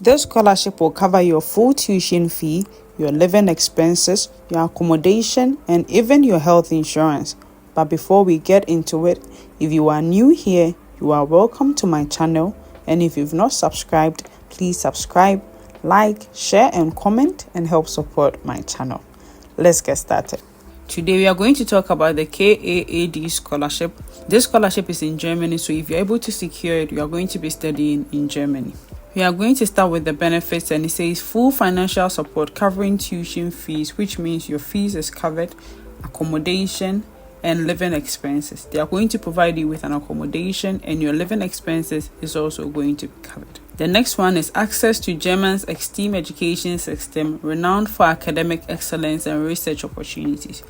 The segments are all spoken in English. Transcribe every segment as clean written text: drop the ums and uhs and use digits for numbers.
This scholarship will cover your full tuition fee, your living expenses, your accommodation, and even your health insurance. But before we get into it, if you are new here, you are welcome to my channel. And if you've not subscribed, please subscribe, like, share, and comment and help support my channel. Let's get started. Today we are going to talk about the KAAD Scholarship. This scholarship is in Germany, so if you're able to secure it, you are going to be studying in Germany. We are going to start with the benefits, and it says full financial support covering tuition fees, which means your fees is covered, accommodation, and living expenses. They are going to provide you with an accommodation, and your living expenses is also going to be covered. The next one is access to Germany's esteemed education system, renowned for academic excellence and research opportunities,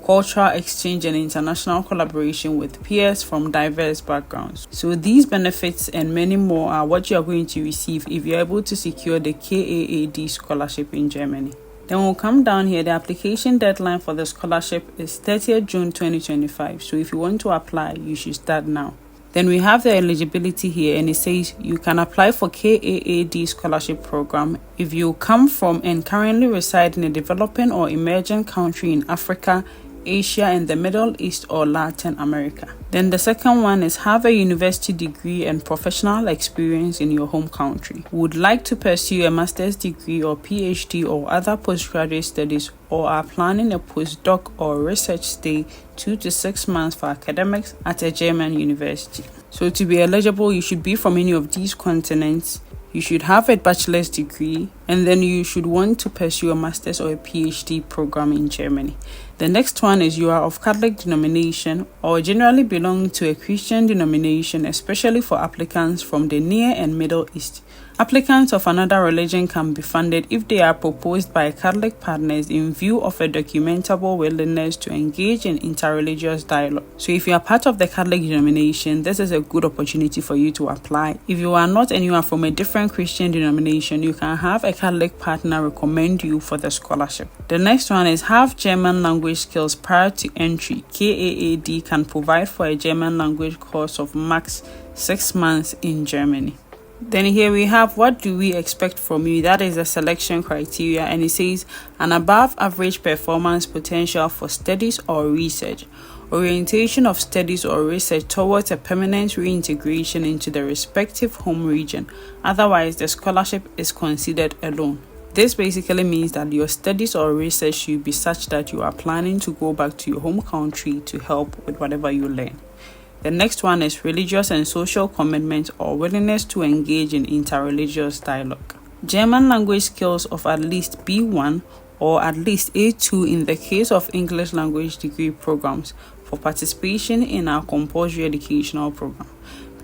cultural exchange and international collaboration with peers from diverse backgrounds. So these benefits and many more are what you are going to receive if you're able to secure the KAAD scholarship in Germany. Then we'll come down here. The application deadline for the scholarship is 30th June 2025. So if you want to apply, you should start now. Then we have the eligibility here, and it says you can apply for KAAD scholarship program if you come from and currently reside in a developing or emerging country in Africa, Asia, and the Middle East or Latin America. Then the second one is have a university degree and professional experience in your home country. Would like to pursue a master's degree or PhD or other postgraduate studies, or are planning a postdoc or research stay 2 to 6 months for academics at a German university. So to be eligible, you should be from any of these continents. You should have a bachelor's degree, and then you should want to pursue a master's or a PhD program in Germany. The next one is you are of Catholic denomination or generally belong to a Christian denomination, especially for applicants from the Near and Middle East. Applicants of another religion can be funded if they are proposed by Catholic partners in view of a documentable willingness to engage in interreligious dialogue. So if you are part of the Catholic denomination, this is a good opportunity for you to apply. If you are not and you are from a different Christian denomination, you can have a Catholic partner recommend you for the scholarship. The next one is have German language skills prior to entry. KAAD can provide for a German language course of max 6 months in Germany. Then here we have what do we expect from you. That is the selection criteria, and it says an above average performance potential for studies or research, orientation of studies or research towards a permanent reintegration into the respective home region. Otherwise, the scholarship is considered a loan. This basically means that your studies or research should be such that you are planning to go back to your home country to help with whatever you learn. The next one is religious and social commitment or willingness to engage in interreligious dialogue. German language skills of at least B1 or at least A2 in the case of English language degree programs for participation in our compulsory educational program.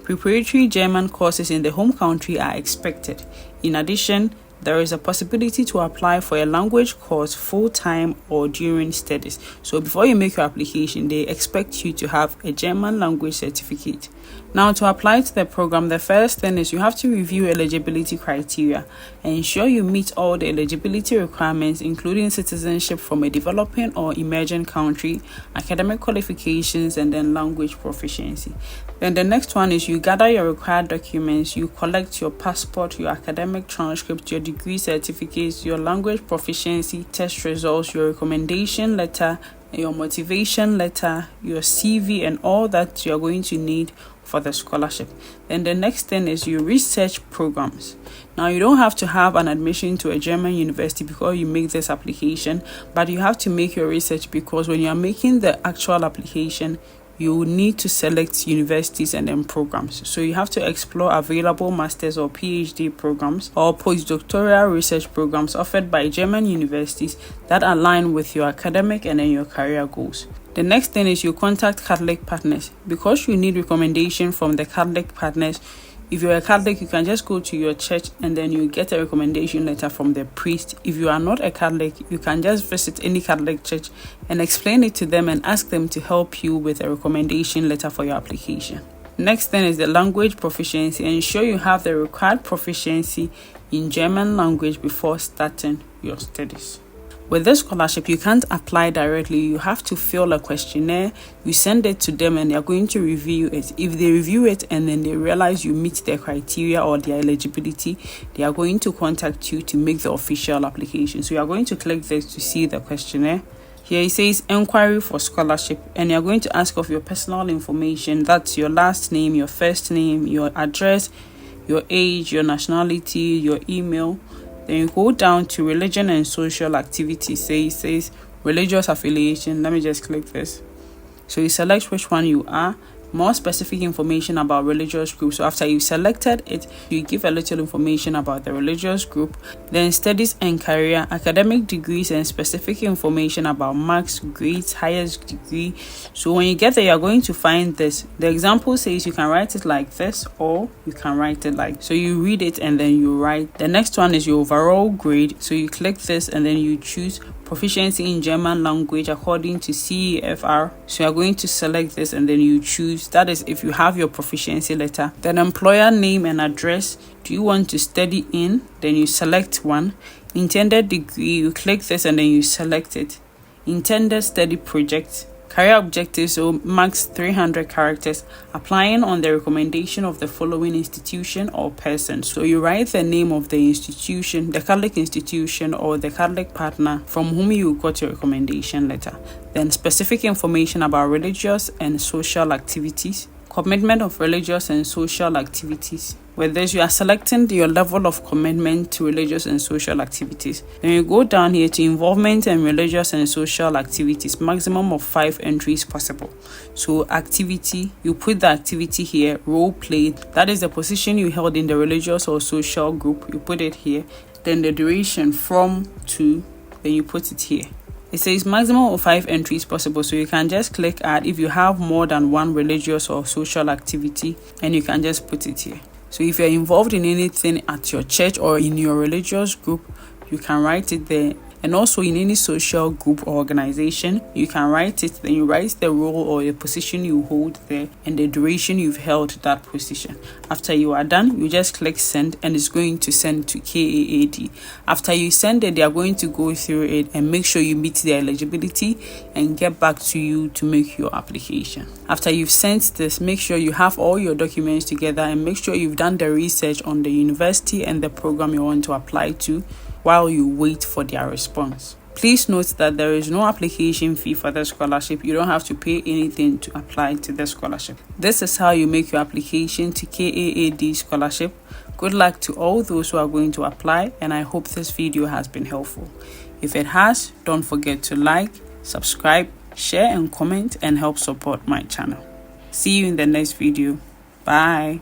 Preparatory German courses in the home country are expected. In addition, there is a possibility to apply for a language course full-time or during studies. So before you make your application, they expect you to have a German language certificate. Now, to apply to the program, the first thing is you have to review eligibility criteria and ensure you meet all the eligibility requirements, including citizenship from a developing or emerging country, academic qualifications, and then language proficiency. Then the next one is you gather your required documents. You collect your passport, your academic transcript, your degree certificates, your language proficiency test results, your recommendation letter, your motivation letter, your CV, and all that you're going to need for the scholarship. Then the next thing is you research programs. Now, you don't have to have an admission to a German university before you make this application, but you have to make your research, because when you are making the actual application, you need to select universities and then programs. So you have to explore available master's or PhD programs or postdoctoral research programs offered by German universities that align with your academic and then your career goals. The next thing is you contact Catholic partners. Because you need recommendation from the Catholic partners, if you're a Catholic, you can just go to your church and then you get a recommendation letter from the priest. If you are not a Catholic, you can just visit any Catholic church and explain it to them and ask them to help you with a recommendation letter for your application. Next thing is the language proficiency. Ensure you have the required proficiency in German language before starting your studies. With this scholarship, you can't apply directly. You have to fill a questionnaire, you send it to them, and they're going to review it. If they review it and then they realize you meet their criteria or their eligibility, they are going to contact you to make the official application. So you are going to click this to see the questionnaire. Here it says inquiry for scholarship, and you're going to ask of your personal information. That's your last name, your first name, your address, your age, your nationality, your email. Then you go down to religion and social activity. It says religious affiliation. Let me just click this. So you select which one you are. More specific information about religious groups. So after you selected it, you give a little information about the religious group. Then studies and career, academic degrees, and specific information about marks, grades, highest degree. So when you get there, you're going to find this. The example says you can write it like this, or you can write it like. So you read it and then you write. The next one is your overall grade. So you click this and then you choose proficiency in German language according to CEFR. So you're going to select this and then you choose, that is if you have your proficiency letter. Then employer name and address. Do you want to study in? Then you select one. Intended degree, you click this and then you select it. Intended study project. Career objectives, so max 300 characters. Applying on the recommendation of the following institution or person. So you write the name of the institution, the Catholic institution or the Catholic partner from whom you got your recommendation letter. Then specific information about religious and social activities. Commitment of religious and social activities. With this, you are selecting your level of commitment to religious and social activities. Then you go down here to involvement in religious and social activities, maximum of 5 entries possible. So activity, you put the activity here. Role played, that is the position you held in the religious or social group, you put it here. Then the duration from to, then you put it here. It says maximum of 5 entries possible, so you can just click add if you have more than one religious or social activity, and you can just put it here. So if you're involved in anything at your church or in your religious group, you can write it there. And also in any social group or organization, you can write it. Then you write the role or the position you hold there and the duration you've held that position. After you are done, you just click send and it's going to send to KAAD. After you send it, they are going to go through it and make sure you meet the eligibility and get back to you to make your application. After you've sent this, make sure you have all your documents together and make sure you've done the research on the university and the program you want to apply to while you wait for their response. Please note that there is no application fee for the scholarship. You don't have to pay anything to apply to the scholarship. This is how you make your application to KAAD Scholarship. Good luck to all those who are going to apply, and I hope this video has been helpful. If it has, don't forget to like, subscribe, share and comment and help support my channel. See you in the next video. Bye.